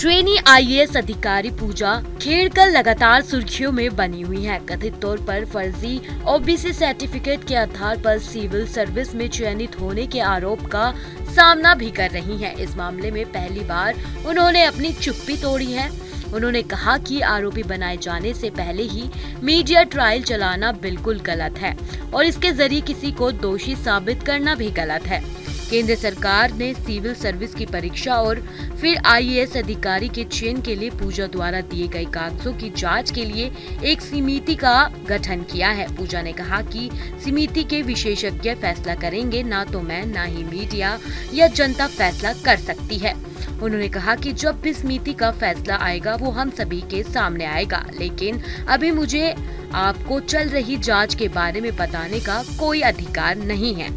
Trainee IAS अधिकारी पूजा खेड़कर लगातार सुर्खियों में बनी हुई है। कथित तौर पर फर्जी ओबीसी सर्टिफिकेट के आधार पर सिविल सर्विस में चयनित होने के आरोप का सामना भी कर रही हैं। इस मामले में पहली बार उन्होंने अपनी चुप्पी तोड़ी है। उन्होंने कहा कि आरोपी बनाए जाने से पहले ही मीडिया ट्रायल चलाना बिल्कुल गलत है और इसके जरिए किसी को दोषी साबित करना भी गलत है। केंद्र सरकार ने सिविल सर्विस की परीक्षा और फिर आईएएस अधिकारी के चयन के लिए पूजा द्वारा दिए गए कागजों की जांच के लिए एक समिति का गठन किया है। पूजा ने कहा कि समिति के विशेषज्ञ फैसला करेंगे, ना तो मैं, ना ही मीडिया या जनता फैसला कर सकती है। उन्होंने कहा कि जब भी समिति का फैसला आएगा वो हम सभी के सामने आएगा, लेकिन अभी मुझे आपको चल रही जांच के बारे में बताने का कोई अधिकार नहीं है।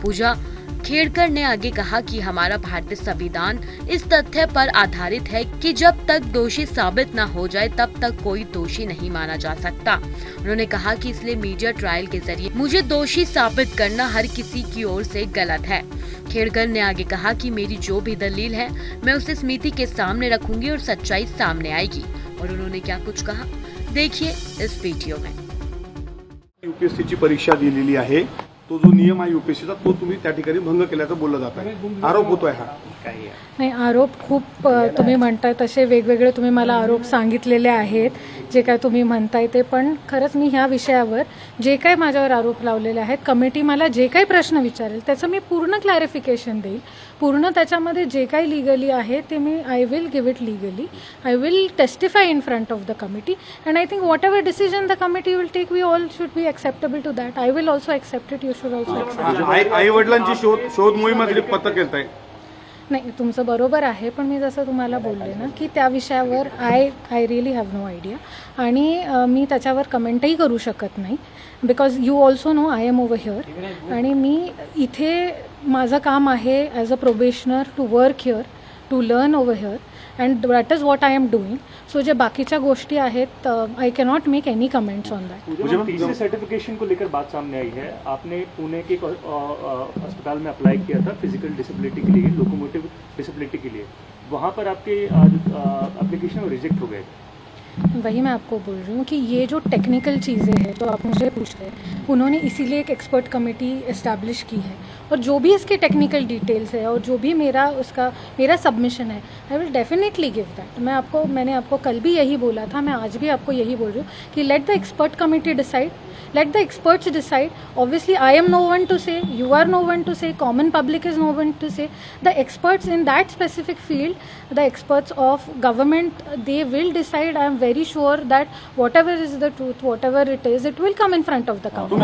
पूजा खेड़कर ने आगे कहा कि हमारा भारतीय संविधान इस तथ्य पर आधारित है कि जब तक दोषी साबित न हो जाए तब तक कोई दोषी नहीं माना जा सकता। उन्होंने कहा कि इसलिए मीडिया ट्रायल के जरिए मुझे दोषी साबित करना हर किसी की ओर से गलत है। खेड़कर ने आगे कहा कि मेरी जो भी दलील है मैं उसे समिति के सामने रखूंगी और सच्चाई सामने आएगी। और उन्होंने क्या कुछ कहा, देखिए इस वीडियो में। यूपीएससीची परीक्षा दिलेली आहे, तो जो नियम आहे यूपीएससीचा तो तुम्ही त्या ठिकाणी भंग केल्याचं बोललं जात आहे, आरोप होतोय हा काही नाही। आरोप खूप तुम्ही म्हणताय तसे वेगवेगळे तुम्ही मला आरोप सांगितलेले आहेत, जे काय तुम्ही म्हणताय ते। पण खरंच मी ह्या विषयावर जे काय माझ्यावर आरोप लावलेले आहेत, कमिटी मला जे काही प्रश्न विचारेल त्याचं मी पूर्ण क्लॅरिफिकेशन देईल। पूर्ण त्याच्यामध्ये जे काही लीगली आहे ते मी I will give it legally. I will testify in front of the committee and I think whatever decision the committee will take we all should be acceptable to that. I will also accept it, you should also accept. आई वडिलांची शोध मोहिमेमध्ये पथक येत नाही, तुमचं बरोबर आहे, पण मी जसं तुम्हाला बोलले ना की त्या विषयावर I really have no idea आणि मी त्याच्यावर कमेंटही करू शकत नाही, because you also know I am over here आणि मी इथे माझं काम आहे as a probationer to work here, to learn over here and that is what I am doing. So जे बाकीच्या गोष्टी आहेत I can not make any comments on that. TC certification को लेकर बात सामने आई है। आपने पुणे के अस्पताल में अप्लाई किया था फिजिकल डिसेबिलिटी के लिए, लोकोमोटिव डिसेबिलिटी के लिए, वहाँ पर आपके एप्लीकेशन रिजेक्ट हो गए। वही मैं आपको बोल रही हूँ कि ये जो टेक्निकल चीज़ें हैं तो आप मुझे पूछ रहे हैं, उन्होंने इसीलिए एक एक्सपर्ट कमेटी इस्टेब्लिश की है और जो भी इसके टेक्निकल डिटेल्स है और जो भी मेरा सबमिशन है I will definitely give that. मैंने आपको कल भी यही बोला था, मैं आज भी आपको यही बोल रही हूँ कि let the expert committee decide, let the experts decide. Obviously I am no one to say, you are no one to say, common public is no one to say. The experts in that specific field, the experts of government, they will decide. I am very sure that whatever is the truth, whatever it is, it will come in front of the council.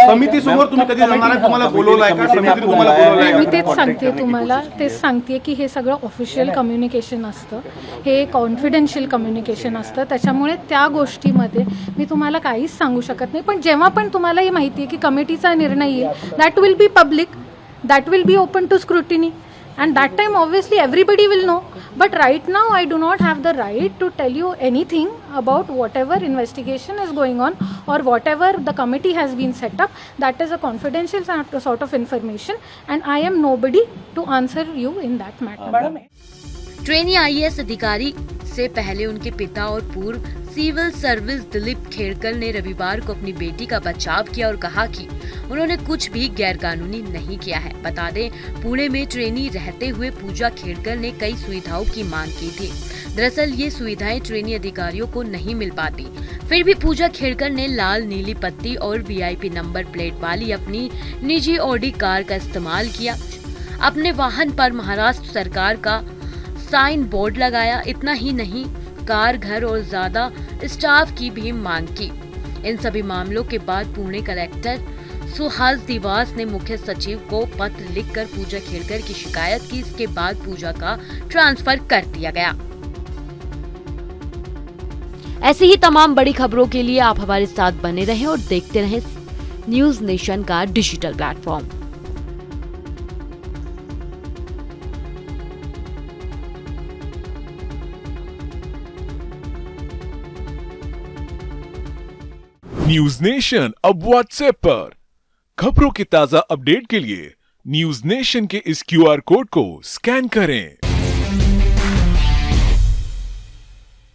समिती समोर तुम्ही कधी जाणार आहे, तुम्हाला बोलवलाय का समितीने, तुम्हाला बोलवलाय का? मी तेच सांगते तुम्हाला, तेच सांगते की हे सगळं ऑफिशियल कम्युनिकेशन असतं, हे कॉन्फिडेन्शियल कम्युनिकेशन असतं, त्याच्यामुळे त्या गोष्टीमध्ये मी तुम्हाला काहीच सांगू शकत नाही। पण जेव्हा पण तुम्हाला ही माहिती आहे की कमिटीचा निर्णय येईल, that will be public, that will be open to scrutiny and that time obviously everybody will know. But right now I do not have the right to tell you anything about whatever investigation is going on or whatever the committee has been set up. That is a confidential sort of information and I am nobody to answer you in that matter. Trainee IAS अधिकारी से पहले उनके पिता और पूर्व civil service Dilip Khedkar ने रविवार को अपनी बेटी का बचाव किया और कहा कि उन्होंने कुछ भी गैरकानूनी नहीं किया है। बता दें, पुणे में ट्रेनी रहते हुए पूजा खेड़कर ने कई सुविधाओं की मांग की थी। दरअसल ये सुविधाएं ट्रेनी अधिकारियों को नहीं मिल पाती। फिर भी पूजा खेड़कर ने लाल नीली पट्टी और वीआईपी नंबर प्लेट वाली अपनी निजी ऑडी कार का इस्तेमाल किया। अपने वाहन पर महाराष्ट्र सरकार का साइन बोर्ड लगाया। इतना ही नहीं, कार, घर और ज्यादा स्टाफ की भी मांग की। इन सभी मामलों के बाद पुणे कलेक्टर सुहास दिवास ने मुख्य सचिव को पत्र लिखकर पूजा खेड़कर की शिकायत की। इसके बाद पूजा का ट्रांसफर कर दिया गया। ऐसी ही तमाम बड़ी खबरों के लिए आप हमारे साथ बने रहें और देखते रहें न्यूज नेशन का डिजिटल प्लेटफॉर्म। न्यूज नेशन अब व्हाट्सएप पर खबरों के ताजा अपडेट के लिए न्यूज नेशन के इस क्यूआर कोड को स्कैन करें।